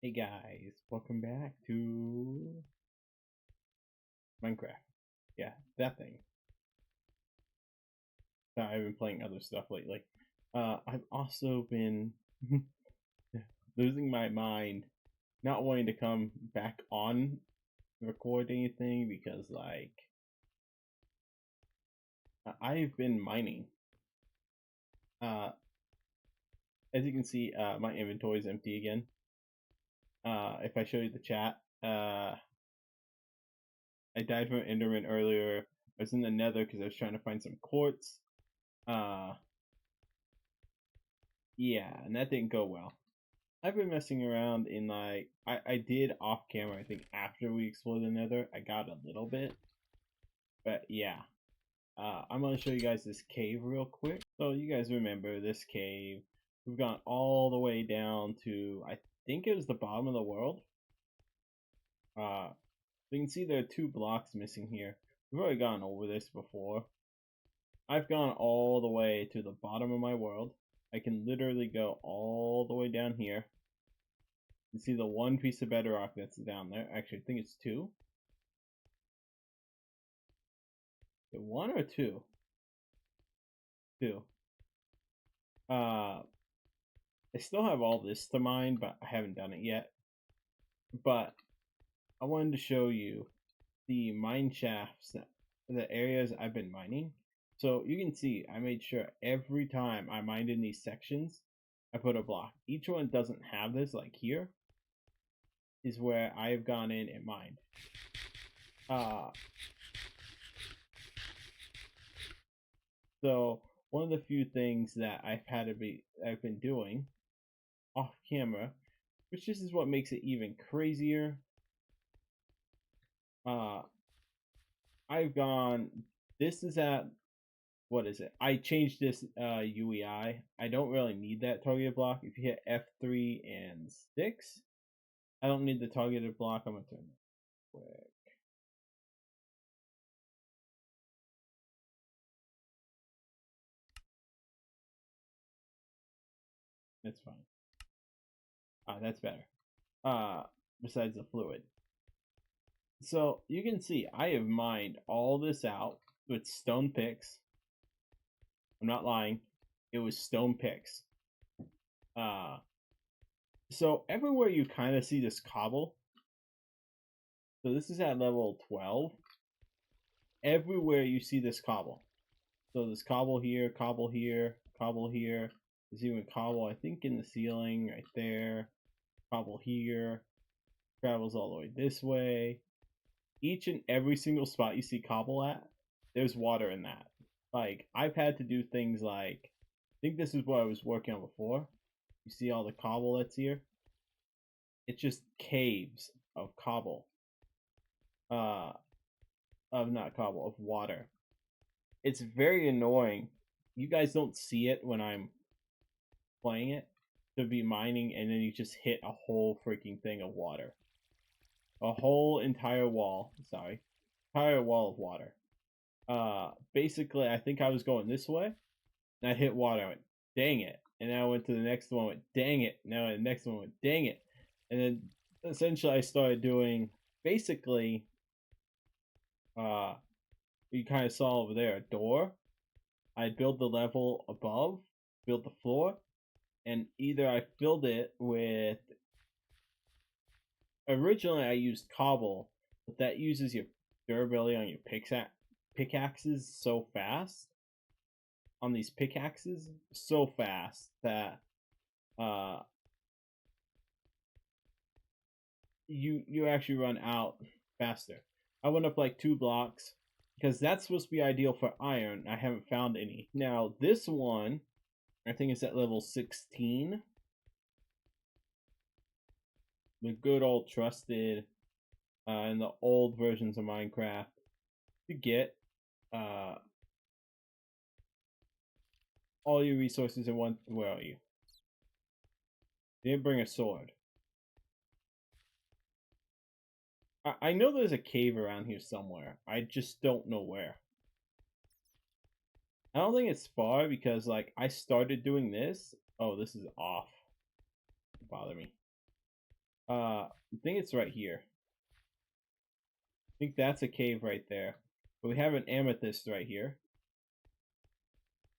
Hey guys, welcome back to Minecraft. Yeah, that thing. I've been playing other stuff lately. I've also been losing my mind, not wanting to come back on record anything because, like, I've been mining. Uh, as you can see, my inventory is empty again. If I show you the chat, I died from an Enderman earlier. I was in the Nether because I was trying to find some quartz. Uh, yeah, and that didn't go well. I've been messing around in like I did off camera. I think after we explored the Nether, I got a little bit, but yeah. I'm gonna show you guys this cave real quick. So you guys remember this cave? We've gone all the way down to I think it was the bottom of the world. You can see there are 2 blocks missing here. We've already gone over this before. I've gone all the way to the bottom of my world. I can literally go all the way down here. You see the 1 piece of bedrock that's down there. Actually, I think it's 2. Is it 1 or 2? 2. I still have all this to mine, but I haven't done it yet. But I wanted to show you the mine shafts, the areas I've been mining. So you can see I made sure every time I mined in these sections, I put a block. Each one doesn't have this, like here is where I've gone in and mined. So one of the few things that I've been doing off camera, which this is what makes it even crazier. I've gone. This is at what is it? I changed this UEI. I don't really need that targeted block. If you hit F3 and 6, I don't need the targeted block. I'm gonna turn that quick. That's fine. That's better. Besides the fluid. So you can see I have mined all this out with stone picks. I'm not lying. It was stone picks. So everywhere you kind of see this cobble. So this is at level 12. Everywhere you see this cobble. So there's cobble here, cobble here, cobble here. There's even cobble, I think, in the ceiling right there. Cobble here. Travels all the way this way. Each and every single spot you see cobble at, there's water in that. Like, I've had to do things like, I think this is what I was working on before. You see all the cobble that's here? It's just caves of cobble. Of not cobble, of water. It's very annoying. You guys don't see it when I'm playing it, to be mining and then you just hit a whole freaking thing of water. A whole entire wall, sorry. Entire wall of water. Basically, I think I was going this way, and I hit water. I went, dang it. And then I went to the next one, went, dang it. Now the next one went, dang it. And then essentially I started doing basically you kind of saw over there a door. I build the level above, build the floor, and either I filled it with originally I used cobble, but that uses your durability on your pickaxes so fast on these pickaxes so fast that you actually run out faster. I went up like 2 blocks because that's supposed to be ideal for iron. I haven't found any. Now this one, I think it's at level 16. The good old trusted in the old versions of Minecraft to get all your resources in one. Where are you? You didn't bring a sword. I know there's a cave around here somewhere. I just don't know where. I don't think it's far because like I started doing this. Oh, this is off. Bother me. I think it's right here. I think that's a cave right there. But we have an amethyst right here.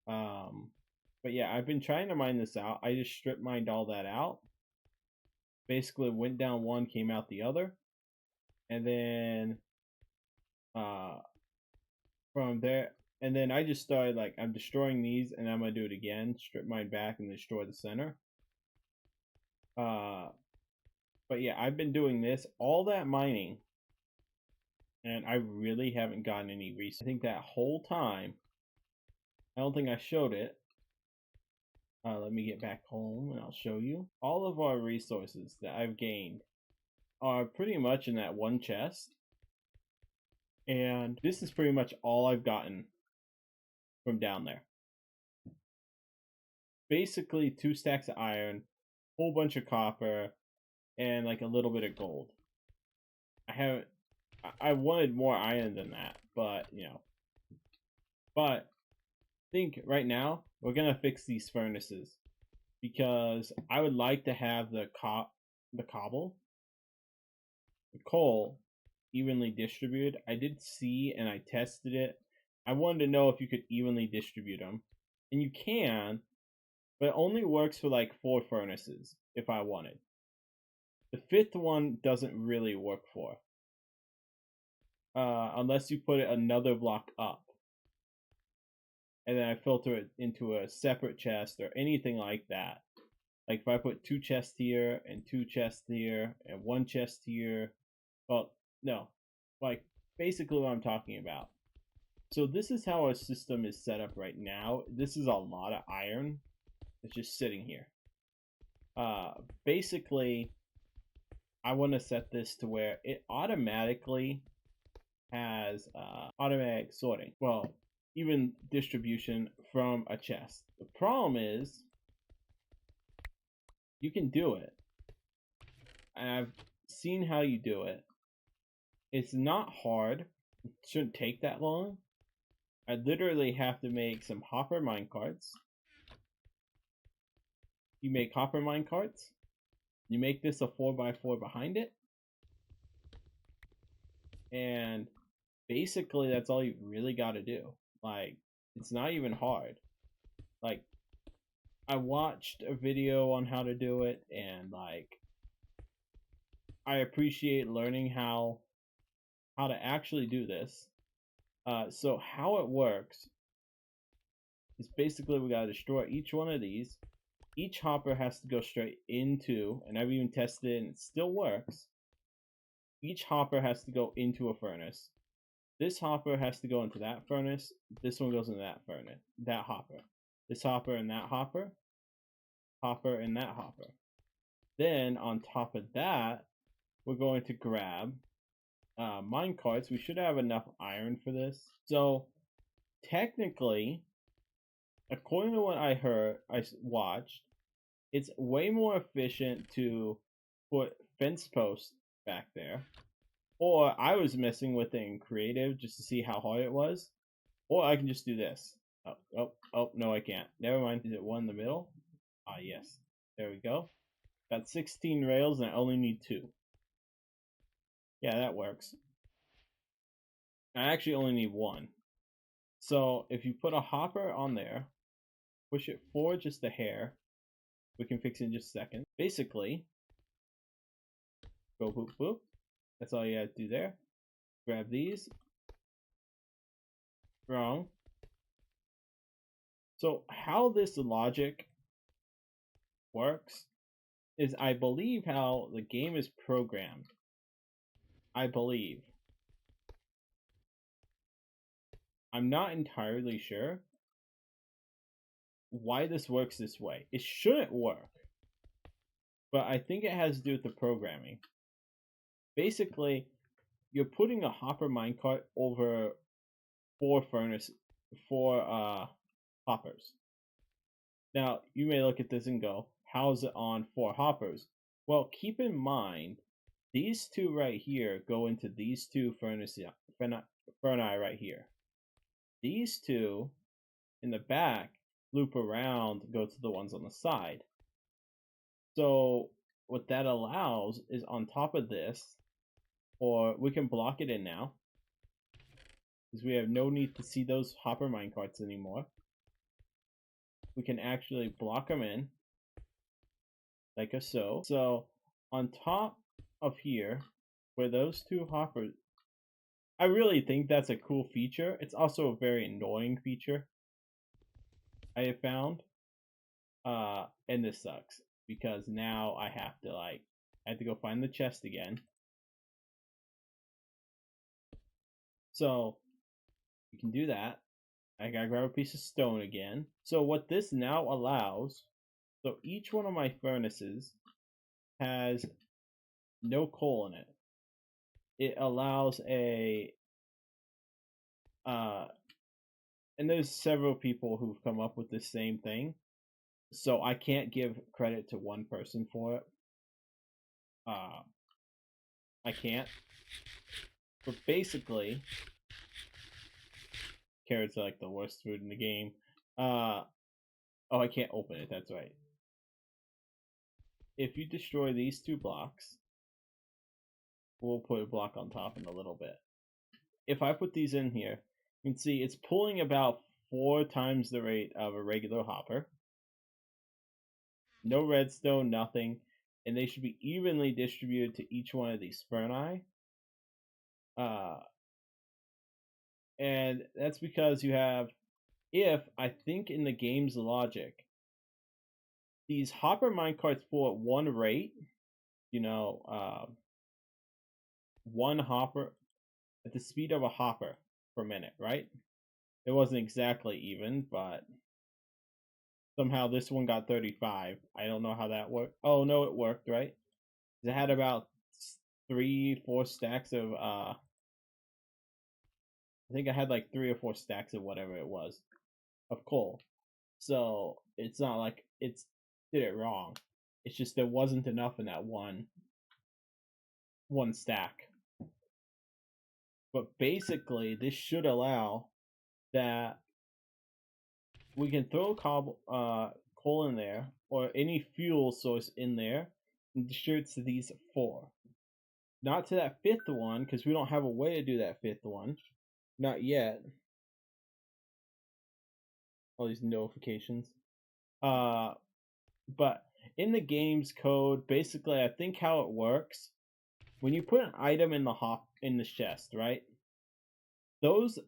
But yeah, I've been trying to mine this out. I just strip mined all that out. Basically went down one, came out the other. And then from there, and then I just started like, I'm destroying these and I'm gonna do it again, strip mine back and destroy the center. But yeah, I've been doing this, all that mining, and I really haven't gotten any resources. I think that whole time, I don't think I showed it. Let me get back home and I'll show you. All of our resources that I've gained are pretty much in that one chest. And this is pretty much all I've gotten from down there. Basically 2 stacks of iron, whole bunch of copper, and like a little bit of gold. I wanted more iron than that, but you know. But I think right now we're gonna fix these furnaces because I would like to have the coal evenly distributed. I did see and I tested it. I wanted to know if you could evenly distribute them, and you can, but it only works for like 4 furnaces if I wanted. The 5th one doesn't really work for, unless you put it another block up. And then I filter it into a separate chest or anything like that. Like if I put 2 chests here and 2 chests here and 1 chest here, well, no, like basically what I'm talking about. So this is how our system is set up right now. This is a lot of iron. It's just sitting here. Basically, I want to set this to where it automatically has automatic sorting. Well, even distribution from a chest. The problem is you can do it. And I've seen how you do it. It's not hard. It shouldn't take that long. I literally have to make some hopper minecarts. You make hopper minecarts. You make this a 4x4 behind it. And basically that's all you really got to do. Like, it's not even hard. Like, I watched a video on how to do it, and like, I appreciate learning how to actually do this. So how it works is basically we gotta destroy each one of these. Each hopper has to go straight into, and I've even tested it and it still works. Each hopper has to go into a furnace. This hopper has to go into that furnace. This one goes into that furnace, that hopper. This hopper and that hopper. Hopper and that hopper. Then on top of that, we're going to grab mine carts. We should have enough iron for this. So technically, according to what I watched, it's way more efficient to put fence posts back there. Or I was messing with it in creative just to see how hard it was. Or I can just do this. Oh, no, I can't. Never mind. Is it one in the middle? Ah, yes. There we go. Got 16 rails and I only need 2. Yeah, that works. I actually only need 1. So if you put a hopper on there, push it forward just a hair, we can fix it in just a second. Basically, go boop boop. That's all you have to do there. Grab these. Wrong. So how this logic works is, I believe, how the game is programmed. I believe. I'm not entirely sure why this works this way. It shouldn't work, but I think it has to do with the programming. Basically, you're putting a hopper minecart over 4 hoppers. Now, you may look at this and go, how's it on 4 hoppers? Well, keep in mind, these 2 right here go into these 2 furnace right here. These 2 in the back loop around, go to the ones on the side. So what that allows is on top of this, or we can block it in now, because we have no need to see those hopper minecarts anymore. We can actually block them in, like so. So on top of here, where those two hoppers, I really think that's a cool feature. It's also a very annoying feature I have found. And this sucks because now I have to go find the chest again. So you can do that. I gotta grab a piece of stone again. So what this now allows, so each one of my furnaces has no coal in it. It allows a and there's several people who've come up with the same thing. So I can't give credit to one person for it. I can't. But basically, carrots are like the worst food in the game. Oh, I can't open it, that's right. If you destroy these two blocks, we'll put a block on top in a little bit. If I put these in here, you can see it's pulling about 4 times the rate of a regular hopper. No redstone, nothing. And they should be evenly distributed to each one of these Sperni. And that's because you have, I think in the game's logic, these hopper minecarts pull at one rate, one hopper at the speed of a hopper per minute, right? It wasn't exactly even, but somehow this one got 35. I don't know how that worked. Oh no, it worked, right? It had about 3-4 stacks of I think I had like 3 or 4 stacks of whatever it was of coal. So it's not like it's did it wrong. It's just there wasn't enough in that one stack. But basically, this should allow that we can throw coal in there or any fuel source in there and distribute to these 4. Not to that 5th one, because we don't have a way to do that 5th one. Not yet. All these notifications. But in the game's code, basically, I think how it works, when you put an item in the chest, right? Those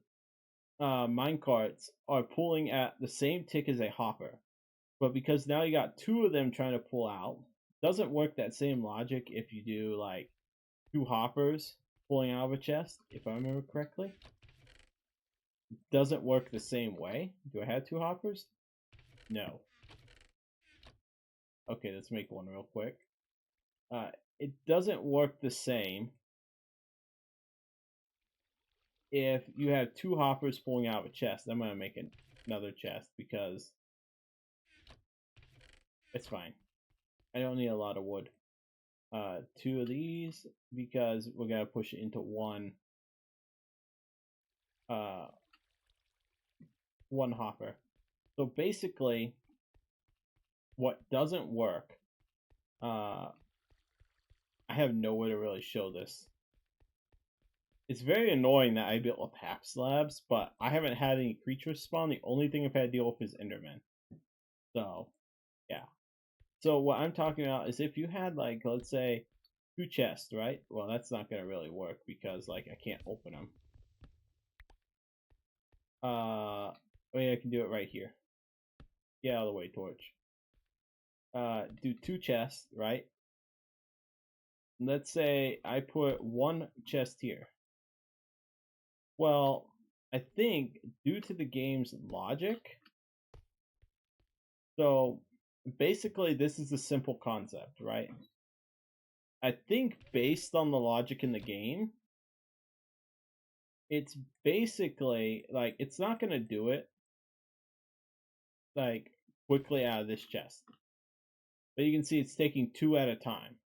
minecarts are pulling at the same tick as a hopper, but because now you got 2 of them trying to pull out, doesn't work that same logic if you do like 2 hoppers pulling out of a chest, if I remember correctly. It doesn't work the same way. Do I have 2 hoppers? No. Okay, let's make one real quick. It doesn't work the same if you have 2 hoppers pulling out of a chest. I'm gonna make another chest because it's fine. I don't need a lot of wood. 2 of these because we're gonna push it into one hopper. So basically, what doesn't work, I have no way to really show this. It's very annoying that I built with half slabs, but I haven't had any creatures spawn. The only thing I've had to deal with is Enderman. So, yeah. So what I'm talking about is if you had like, let's say, 2 chests, right? Well, that's not gonna really work because like I can't open them. I mean, I can do it right here. Get out of the way, torch. Do 2 chests, right? Let's say I put 1 chest here. Well, I think due to the game's logic, so basically this is a simple concept, right? I think based on the logic in the game, it's basically like it's not gonna do it like quickly out of this chest. But you can see it's taking 2 at a time.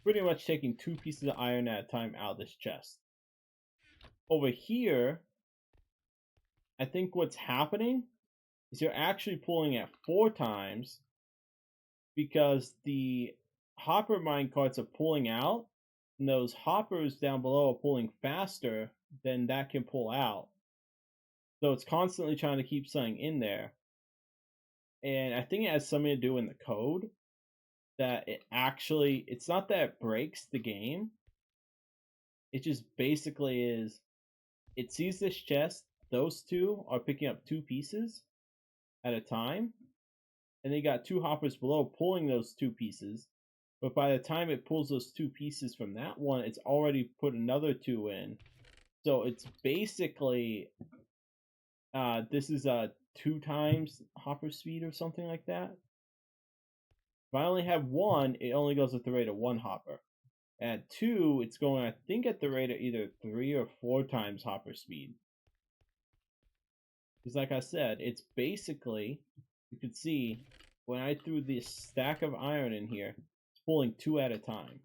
Pretty much taking 2 pieces of iron at a time out of this chest. Over here, I think what's happening is you're actually pulling at 4 times because the hopper minecarts are pulling out, and those hoppers down below are pulling faster than that can pull out. So it's constantly trying to keep something in there. And I think it has something to do in the code that it's not that it breaks the game. It just basically is, it sees this chest, those two are picking up 2 pieces at a time, and they got 2 hoppers below pulling those 2 pieces. But by the time it pulls those 2 pieces from that one, it's already put another 2 in. So it's basically, this is 2 times hopper speed or something like that. If I only have 1, it only goes at the rate of 1 hopper. At 2, it's going, I think, at the rate of either 3 or 4 times hopper speed. Because like I said, it's basically, you can see, when I threw this stack of iron in here, it's pulling 2 at a time.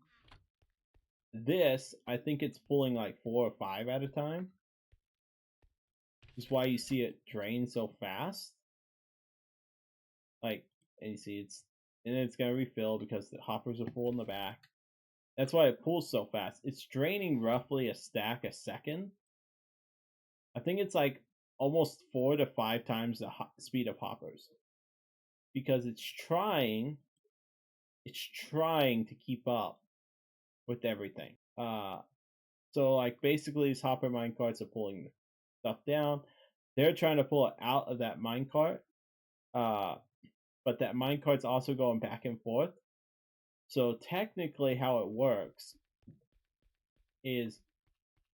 This, I think it's pulling like 4 or 5 at a time. That's why you see it drain so fast. Like, and you see and then it's gonna refill because the hoppers are full in the back. That's why it pulls so fast. It's draining roughly a stack a second. I think it's like almost 4 to 5 times the speed of hoppers, because it's trying to keep up with everything. So like basically these hopper minecarts are pulling stuff down. They're trying to pull it out of that minecart, but that minecart's also going back and forth. So technically how it works is,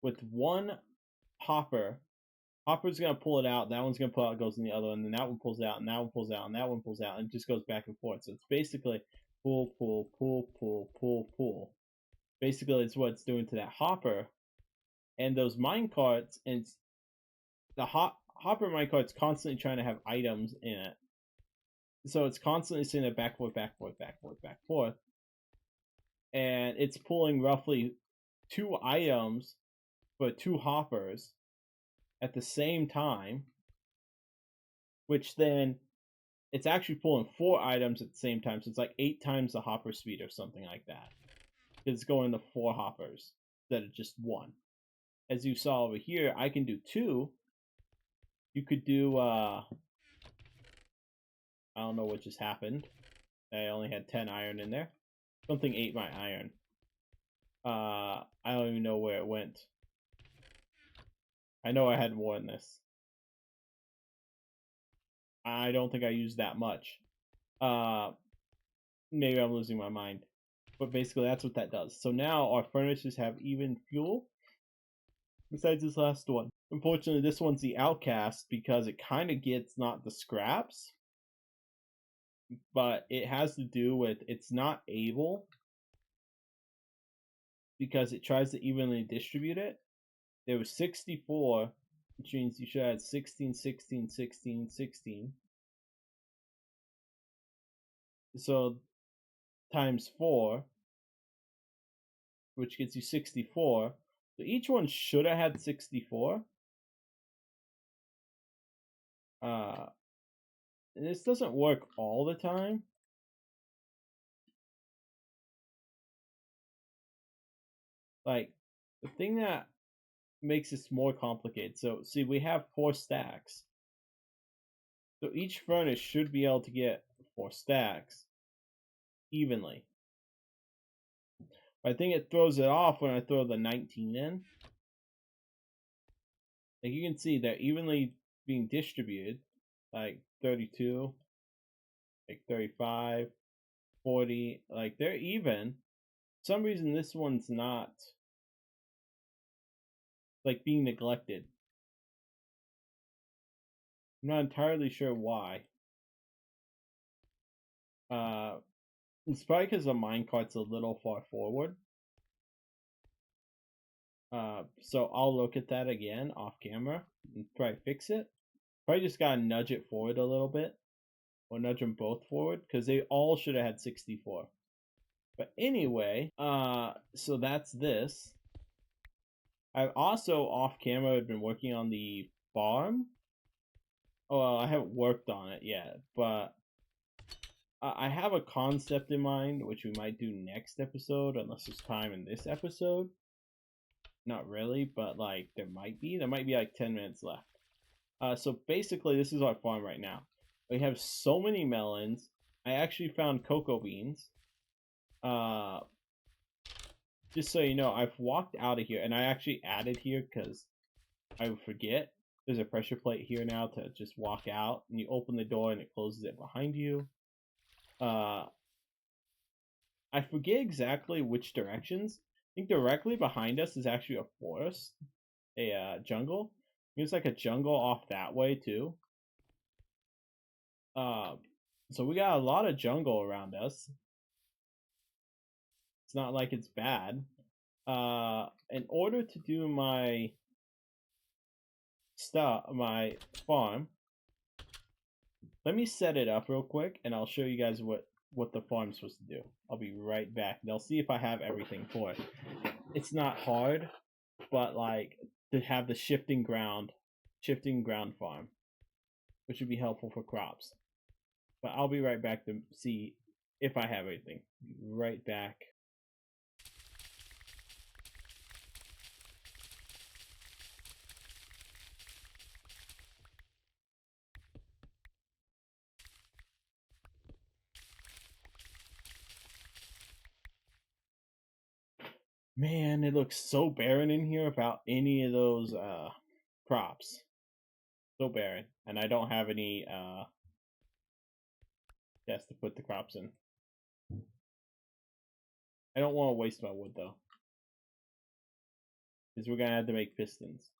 with one hopper's gonna pull it out, that one's gonna pull out, goes in the other one, and then that one pulls out, and that one pulls out, and that one pulls out, and it just goes back and forth. So it's basically pull, pull, pull, pull, pull, pull. Basically, it's what it's doing to that hopper. And those minecarts, and the hopper minecart's constantly trying to have items in it. So it's constantly sending it back, forth, back, forth, back, forth, back, forth. And it's pulling roughly 2 items for 2 hoppers at the same time, which then it's actually pulling 4 items at the same time. So it's like 8 times the hopper speed or something like that. It's going to 4 hoppers instead of just 1. As you saw over here, I can do 2. You could do, I don't know what just happened. I only had 10 iron in there. Something ate my iron. I don't even know where it went. I know I had more in this. I don't think I used that much. Maybe I'm losing my mind. But basically that's what that does. So now our furnaces have even fuel. Besides this last one. Unfortunately, this one's the outcast because it kind of gets not the scraps, but it has to do with it's not able, because it tries to evenly distribute it. There was 64, which means you should have 16, 16, 16, 16. So times 4, which gets you 64. So each one should have had 64. And this doesn't work all the time. Like, the thing that makes this more complicated, so see, we have 4 stacks. So each furnace should be able to get 4 stacks evenly. I think it throws it off when I throw the 19 in. Like, you can see they're evenly being distributed, like 32, like 35, 40, like they're even. For some reason this one's not, like, being neglected. I'm not entirely sure why. It's probably because the minecart's a little far forward. So I'll look at that again off camera and probably fix it. Probably just gotta nudge it forward a little bit, or nudge them both forward, because they all should have had 64. But anyway, so that's this. I've also off camera been working on the farm. Oh, well, I haven't worked on it yet, but I have a concept in mind, which we might do next episode, unless there's time in this episode. Not really, but like there might be like 10 minutes left. So basically, this is our farm right now. We have so many melons. I actually found cocoa beans. Just so you know, I've walked out of here, and I actually added here because I would forget. There's a pressure plate here now to just walk out, and you open the door and it closes it behind you. I forget exactly which directions. I think directly behind us is actually a forest, a jungle. It's like a jungle off that way too. So we got a lot of jungle around us. It's not like it's bad. In order to do my my farm, let me set it up real quick, and I'll show you guys what the farm's supposed to do. I'll be right back. And I'll see if I have everything for it. It's not hard, but like to have the shifting ground farm, which would be helpful for crops. But I'll be right back to see if I have everything. Be right back. Man, it looks so barren in here without any of those crops. So barren. And I don't have any chests to put the crops in. I don't want to waste my wood though, because we're gonna have to make pistons.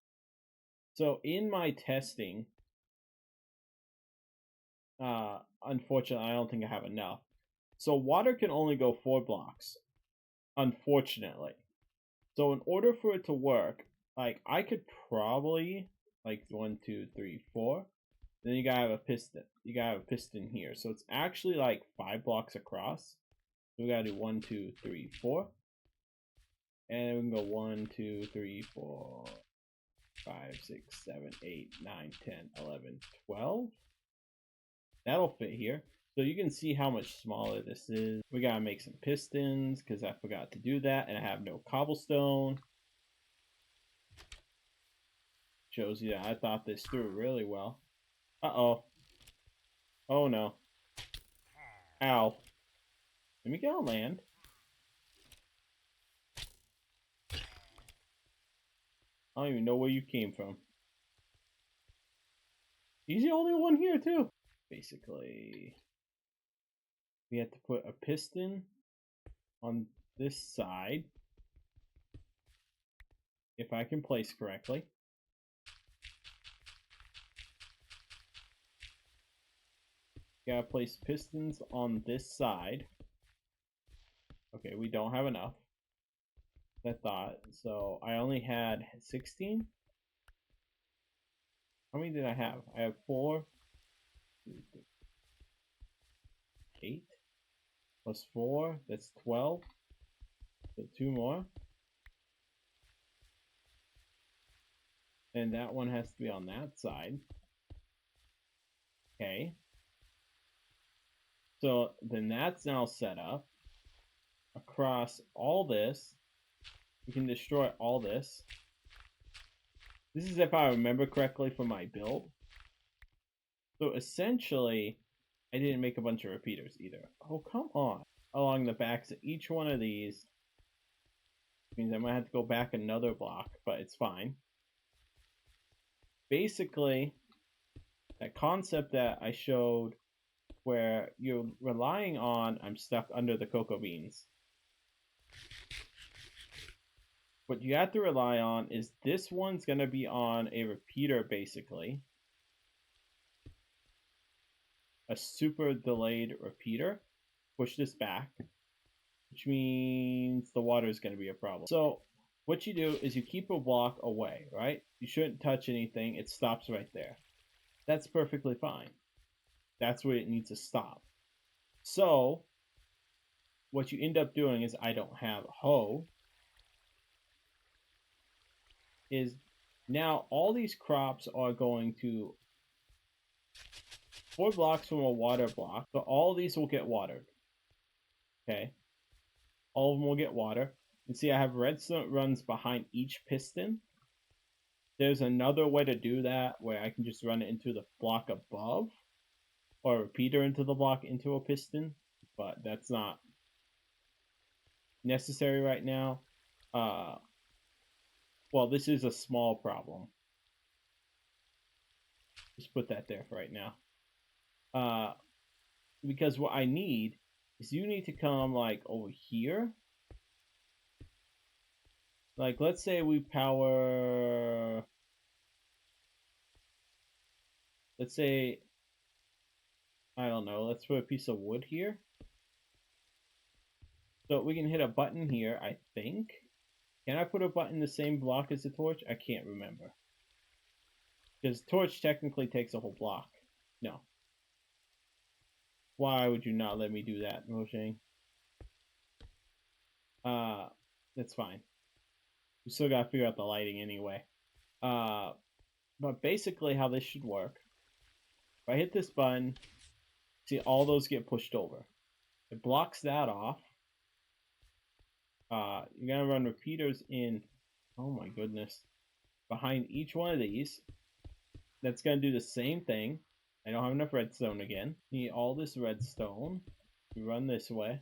So in my testing, unfortunately I don't think I have enough. So water can only go 4 blocks, unfortunately. So in order for it to work, like I could probably like 1, 2, 3, 4. Then you gotta have a piston. You gotta have a piston here. So it's actually like 5 blocks across. So we gotta do 1, 2, 3, 4. And we can go 1, 2, 3, 4, 5, 6, 7, 8, 9, 10, 11, 12. That'll fit here. So you can see how much smaller this is. We gotta make some pistons because I forgot to do that, and I have no cobblestone. Shows you that I thought this through really well. Uh-oh. Oh no. Ow. Let me get on land. I don't even know where you came from. He's the only one here too. Basically, we have to put a piston on this side, if I can place correctly. Gotta place pistons on this side. Okay, we don't have enough. I thought. So I only had 16. How many did I have? I have 4. 8 plus 4. That's 12. So 2 more. And that one has to be on that side. Okay. So then that's now set up across all this. We can destroy all this. This is if I remember correctly from my build. So essentially, I didn't make a bunch of repeaters either. Oh, come on. Along the backs of each one of these. Means I might have to go back another block, but it's fine. Basically, that concept that I showed where you're relying on, I'm stuck under the cocoa beans. What you have to rely on is this one's going to be on a repeater, basically. A super delayed repeater. Push this back, which means the water is going to be a problem. So what you do is you keep a block away, right? You shouldn't touch anything. It stops right there. That's perfectly fine. That's where it needs to stop. So what you end up doing is, I don't have hoe, is now all these crops are going to 4 blocks from a water block. So all these will get watered. Okay. All of them will get water. And see, I have redstone that runs behind each piston. There's another way to do that where I can just run it into the block above, or a repeater into the block into a piston, but that's not necessary right now. Well, this is a small problem. Just put that there for right now. Because what I need is you need to come like over here. Like, let's say we power, let's say, I don't know, let's put a piece of wood here. So we can hit a button here, I think. Can I put a button in the same block as the torch? I can't remember. Because torch technically takes a whole block. No. Why would you not let me do that, Mojang? That's fine. We still gotta figure out the lighting anyway. But basically how this should work. If I hit this button, see all those get pushed over. It blocks that off. You're gonna run repeaters in, oh my goodness, behind each one of these. That's gonna do the same thing. I don't have enough redstone again. Need all this redstone. We run this way.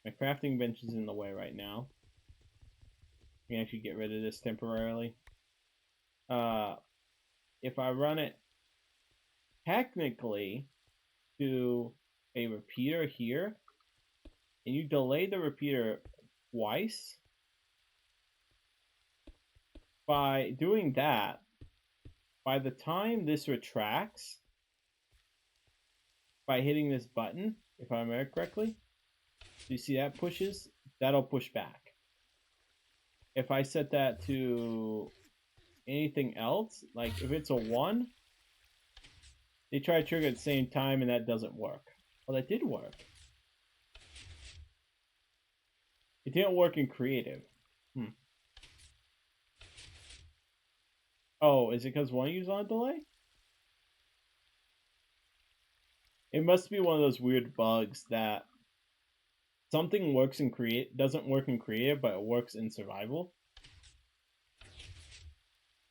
My crafting bench is in the way right now. I can actually get rid of this temporarily. If I run it technically to a repeater here, and you delay the repeater twice, by doing that, by the time this retracts, by hitting this button, if I remember correctly, do you see that pushes? That'll push back. If I set that to anything else, like if it's a 1, they try to trigger at the same time and that doesn't work. Well, that did work. It didn't work in creative. Oh, is it because one user on a delay? It must be one of those weird bugs that something works in doesn't work in creative, but it works in survival.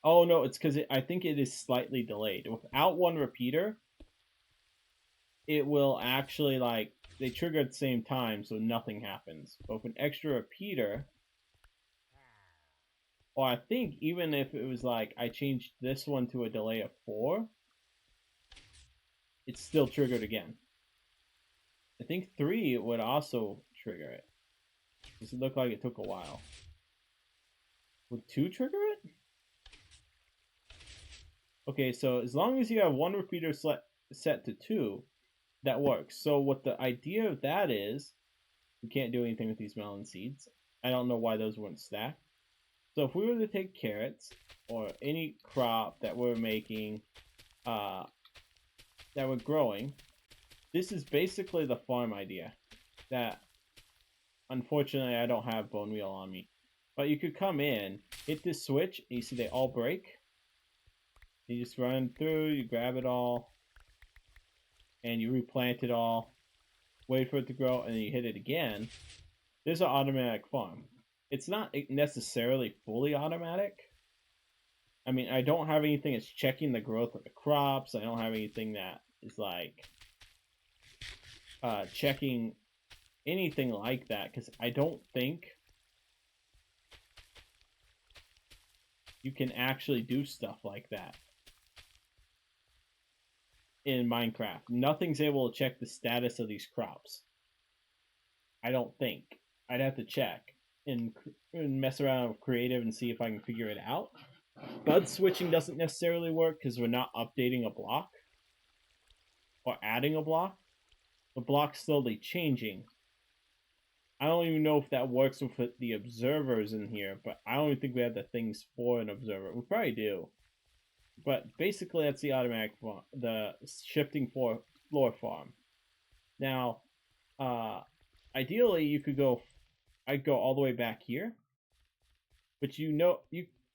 Oh no, it's because I think it is slightly delayed. Without one repeater, it will actually, like, they trigger at the same time, so nothing happens. But with an extra repeater, or I think even if it was like I changed this one to a delay of 4, it's still triggered again. I think 3 would also trigger it. Does it look like it took a while? Would 2 trigger it? Okay, so as long as you have one repeater set to 2, that works. So what the idea of that is, we can't do anything with these melon seeds. I don't know why those wouldn't stack. So if we were to take carrots, or any crop that we're making, that we're growing, this is basically the farm idea. That, unfortunately, I don't have bone meal on me. But you could come in, hit this switch, and you see they all break. You just run through, you grab it all, and you replant it all, wait for it to grow, and then you hit it again. There's an automatic farm. It's not necessarily fully automatic. I mean, I don't have anything that's checking the growth of the crops. I don't have anything that is like checking anything like that, because I don't think you can actually do stuff like that in Minecraft. Nothing's able to check the status of these crops. I don't think. I'd have to check and mess around with creative and see if I can figure it out. Bud switching doesn't necessarily work because we're not updating a block or adding a block. The block's slowly changing. I don't even know if that works with the observers in here, but I don't even think we have the things for an observer. We probably do. But basically, that's the automatic farm, the shifting floor farm. Now, ideally, you could go. I'd go all the way back here, but you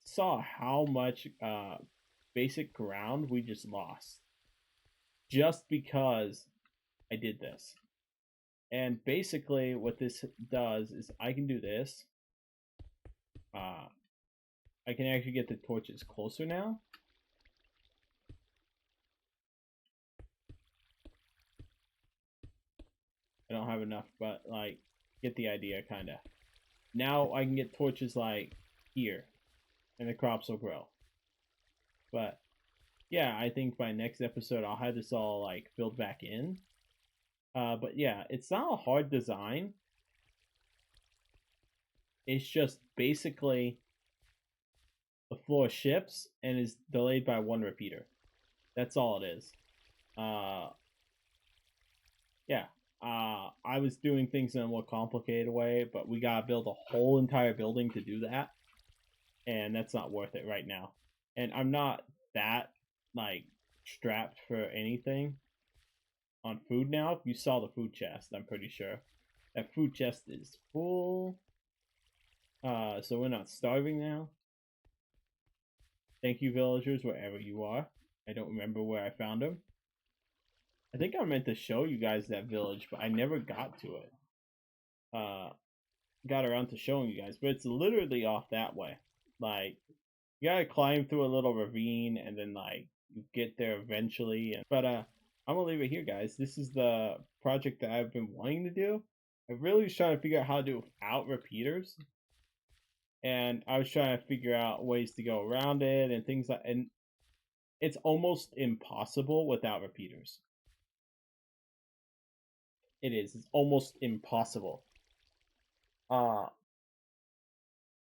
saw how much basic ground we just lost. just because I did this. And basically what this does is I can do this. I can actually get the torches closer now. I don't have enough, but like, get the idea, kind of. Now I can get torches like here, and the crops will grow. But yeah, I think by next episode I'll have this all like filled back in. But yeah, it's not a hard design. It's just basically the floor shifts and is delayed by one repeater. That's all it is. Yeah. I was doing things in a more complicated way, but we gotta build a whole entire building to do that, and that's not worth it right now. And I'm not that like strapped for anything on food now. You saw the food chest, I'm pretty sure. That food chest is full. So we're not starving now. Thank you, villagers, wherever you are. I don't remember where I found them. I think I meant to show you guys that village, but I never got to it. Got around to showing you guys, but it's literally off that way. Like, you gotta climb through a little ravine, and then like you get there eventually. But I'm gonna leave it here, guys. This is the project that I've been wanting to do. I really was trying to figure out how to do without repeaters, and I was trying to figure out ways to go around it and things like. And it's almost impossible without repeaters. It is. It's almost impossible.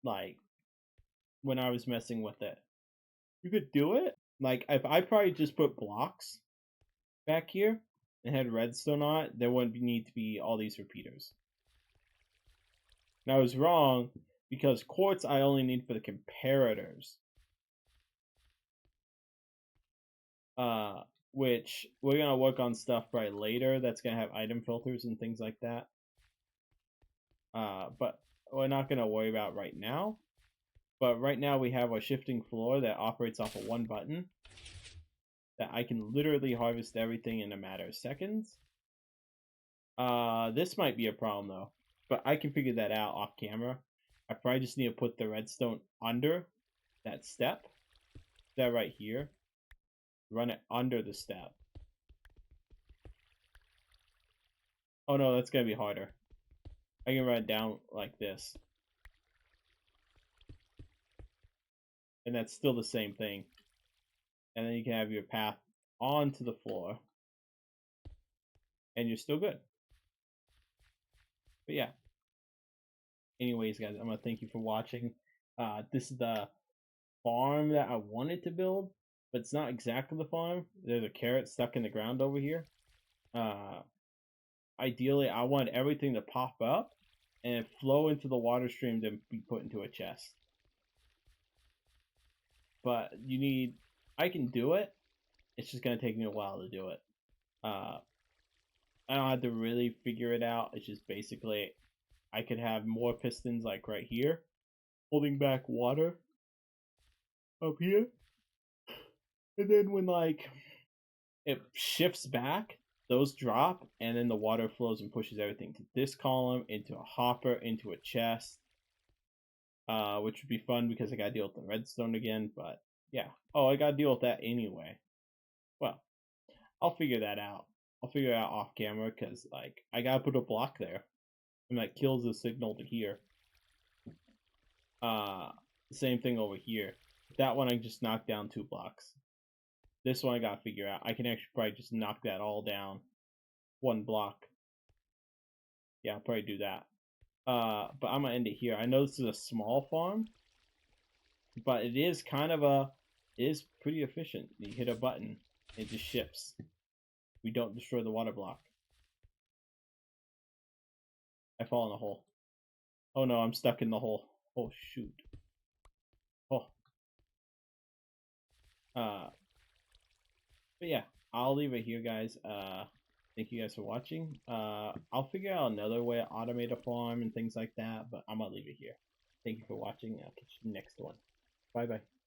Like when I was messing with it, you could do it. Like if I probably just put blocks back here and had redstone on it, there wouldn't need to be all these repeaters. And I was wrong because quartz I only need for the comparators. Which we're gonna work on stuff probably later that's gonna have item filters and things like that. But we're not gonna worry about right now. But right now we have a shifting floor that operates off of one button that I can literally harvest everything in a matter of seconds. This might be a problem though, but I can figure that out off camera. I probably just need to put the redstone under that step. That right here. Run it under the step. Oh no, that's gonna be harder. I can run it down like this. And that's still the same thing. And then you can have your path onto the floor. And you're still good. But yeah. Anyways, guys, I'm gonna thank you for watching. This is the farm that I wanted to build, but it's not exactly the farm. There's a carrot stuck in the ground over here. Ideally, I want everything to pop up and flow into the water stream to be put into a chest. But you need, I can do it. It's just gonna take me a while to do it. I don't have to really figure it out. It's just basically, I could have more pistons like right here, holding back water up here. And then when like it shifts back, those drop, and then the water flows and pushes everything to this column, into a hopper, into a chest. Which would be fun because I gotta deal with the redstone again, but yeah. Oh, I gotta deal with that anyway. Well, I'll figure that out. I'll figure it out off camera because like I gotta put a block there. And that kills the signal to here. Same thing over here. That one I just knocked down 2 blocks. This one I gotta figure out. I can actually probably just knock that all down 1 block. Yeah, I'll probably do that. But I'm gonna end it here. I know this is a small farm, but it is kind of it is pretty efficient. You hit a button, it just ships. We don't destroy the water block. I fall in the hole. Oh no, I'm stuck in the hole. Oh shoot. Oh. But yeah, I'll leave it here, guys. Thank you guys for watching. I'll figure out another way to automate a farm and things like that, but I'm gonna leave it here. Thank you for watching. I'll catch you next one. Bye bye.